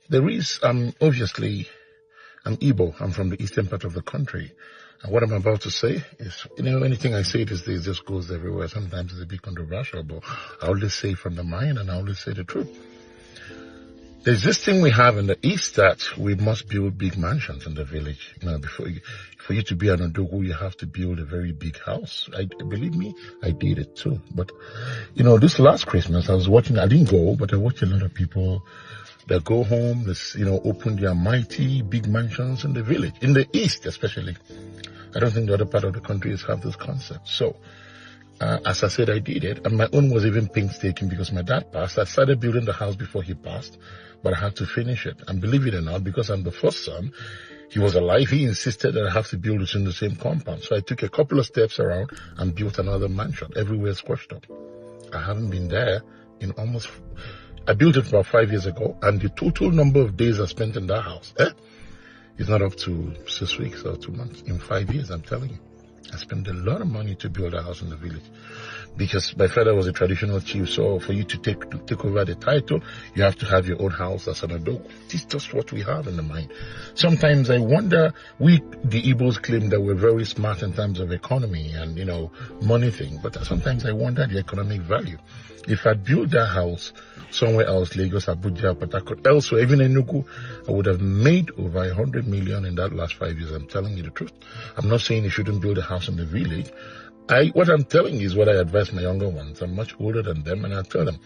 There is, obviously, I'm Igbo. I'm from the eastern part of the country. And what I'm about to say is, anything I say these days just goes everywhere. Sometimes it's a bit controversial, but I always say from the mind and I always say the truth. There's this thing we have in the East that we must build big mansions in the village. For you to be an Odogu, you have to build a very big house. Believe me, I did it too. But, this last Christmas, I was watching, I didn't go, but I watched a lot of people that go home, open their mighty big mansions in the village, in the East especially. I don't think the other part of the country have this concept. So, as I said, I did it. And my own was even painstaking because my dad passed. I started building the house before he passed, but I had to finish it. And believe it or not, because I'm the first son, he was alive. He insisted that I have to build it in the same compound. So I took a couple of steps around and built another mansion. Everywhere squashed up. I haven't been there in I built it about 5 years ago, and the total number of days I spent in that house, is not up to 6 weeks or 2 months. In 5 years, I'm telling you. I spent a lot of money to build a house in the village because my father was a traditional chief. So for you to take over the title, you have to have your own house as an adult. This is just what we have in the mind. Sometimes I wonder, the Igbos claim that we're very smart in terms of economy and, money thing. But sometimes I wonder the economic value. If I built that house somewhere else, Lagos, Abuja, Port Harcourt, elsewhere, even Enugu, I would have made over 100 million in that last 5 years. I'm telling you the truth. I'm not saying you shouldn't build a house in the village. What I'm telling you is what I advise my younger ones. I'm much older than them, and I tell them,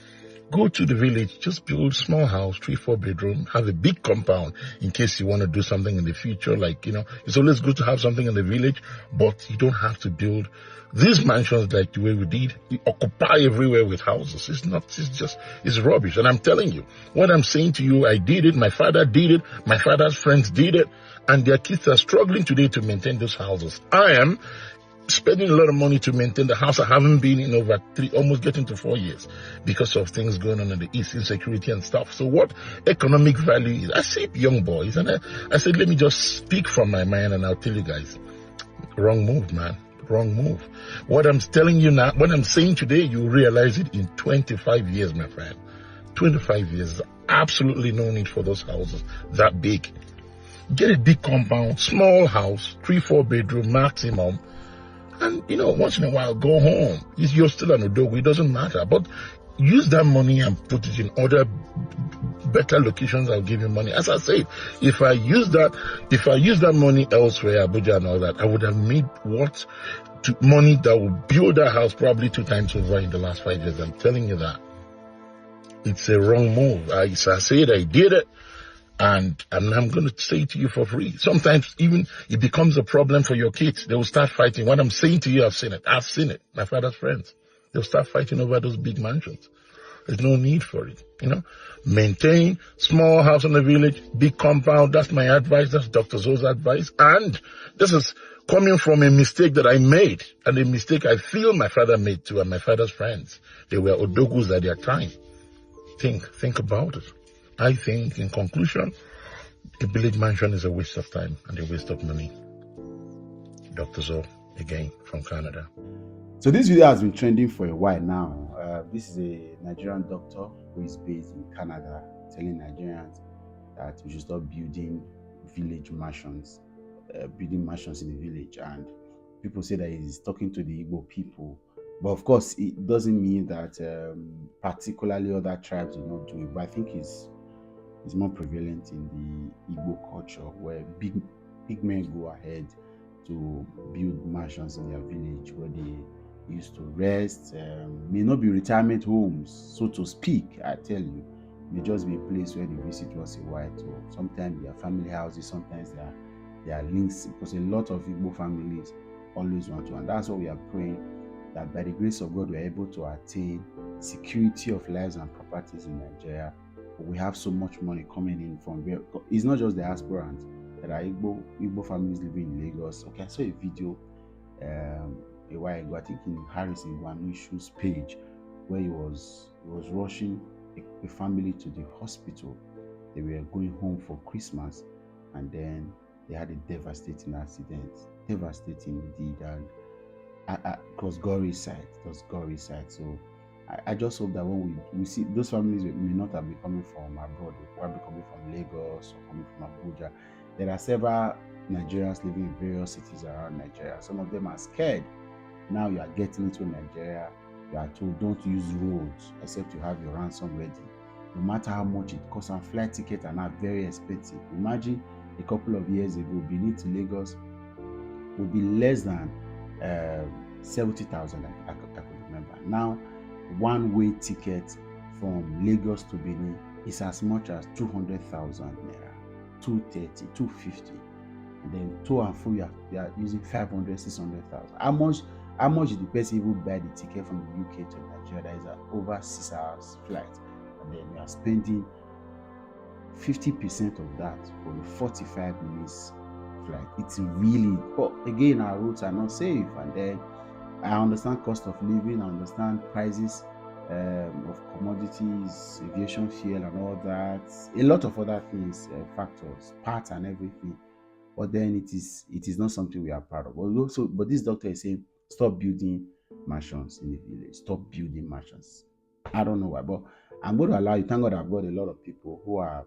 go to the village, just build a small house, 3-4 bedroom, have a big compound in case you want to do something in the future. It's always good to have something in the village, but you don't have to build these mansions like the way we did. We occupy everywhere with houses. It's rubbish. And I'm telling you, what I'm saying to you, I did it. My father did it. My father's friends did it. And their kids are struggling today to maintain those houses. I am spending a lot of money to maintain the house I haven't been in over almost getting to 4 years because of things going on in the East, insecurity and stuff. So what economic value is? I see young boys, and I said, let me just speak from my mind, and I'll tell you guys, wrong move, man. Wrong move. What I'm telling you now, what I'm saying today, you realize it in 25 years, my friend. 25 years. Absolutely no need for those houses that big. Get a big compound, small house, 3-4 bedroom maximum. And, once in a while, go home. You're still an Odogu, it doesn't matter. But use that money and put it in other better locations. I'll give you money. As I said, if I use that money elsewhere, Abuja and all that, I would have made money that would build that house probably 2 times over in the last 5 years. I'm telling you that. It's a wrong move. As I said, I did it. And I'm going to say to you for free. Sometimes even it becomes a problem for your kids. They will start fighting. What I'm saying to you, I've seen it. I've seen it. My father's friends. They'll start fighting over those big mansions. There's no need for it. Maintain small house in the village, big compound. That's my advice. That's Dr. Zo's advice. And this is coming from a mistake that I made, and a mistake I feel my father made too, and my father's friends. They were Odogus at their time. Think about it. I think, in conclusion, a village mansion is a waste of time and a waste of money. Dr. Zo, again, from Canada. So this video has been trending for a while now. This is a Nigerian doctor who is based in Canada telling Nigerians that we should stop building village mansions, building mansions in the village. And people say that he's talking to the Igbo people. But of course, it doesn't mean that particularly other tribes do not do it. But I think it's more prevalent in the Igbo culture, where big men go ahead to build mansions in their village where they used to rest. May not be retirement homes, so to speak. I tell you, may just be a place where they visit once in a while. So sometimes they are family houses, sometimes they are links, because a lot of Igbo families always want to, and that's what we are praying, that by the grace of God we are able to attain security of lives and properties in Nigeria. We have so much money coming in from where it's not just the Diasporans. There are Igbo families living in Lagos. Okay, I saw a video a while ago, I think in Harrison Wanuishu's page, where he was rushing a family to the hospital. They were going home for Christmas, and then they had a devastating accident. Devastating indeed, and it was gory sight. So I just hope that when we see those families may not have been coming from abroad, they probably coming from Lagos or coming from Abuja. There are several Nigerians living in various cities around Nigeria. Some of them are scared. Now you are getting into Nigeria, you are told don't use roads except you have your ransom ready. No matter how much it costs, and flight tickets are now very expensive. Imagine a couple of years ago, Benin to Lagos would be less than 70,000. I could remember. Now, one way ticket from Lagos to Benin is as much as 200,000 naira, 230, 250. And then to and fro, you are using 500, 600,000. How much did the person even buy the ticket from the UK to Nigeria? That is an over 6 hours flight. And then you are spending 50% of that for a 45 minutes flight. It's really, but again, our routes are not safe. And then I understand cost of living, I understand prices of commodities, aviation fuel, and all that. A lot of other things, factors, parts, and everything. But then it is not something we are proud of. But this doctor is saying stop building mansions in the village. Stop building mansions. I don't know why, but I'm going to allow you. Thank God I've got a lot of people who are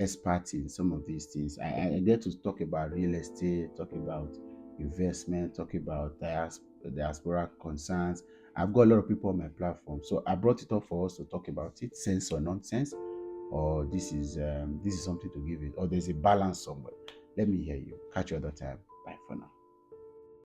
experts in some of these things. I get to talk about real estate, talk about investment, talk about diaspora concerns. I've got a lot of people on my platform, so I brought it up for us to talk about it, sense or nonsense, or this is something to give it, or there's a balance somewhere. Let me hear you. Catch you other time. Bye for now.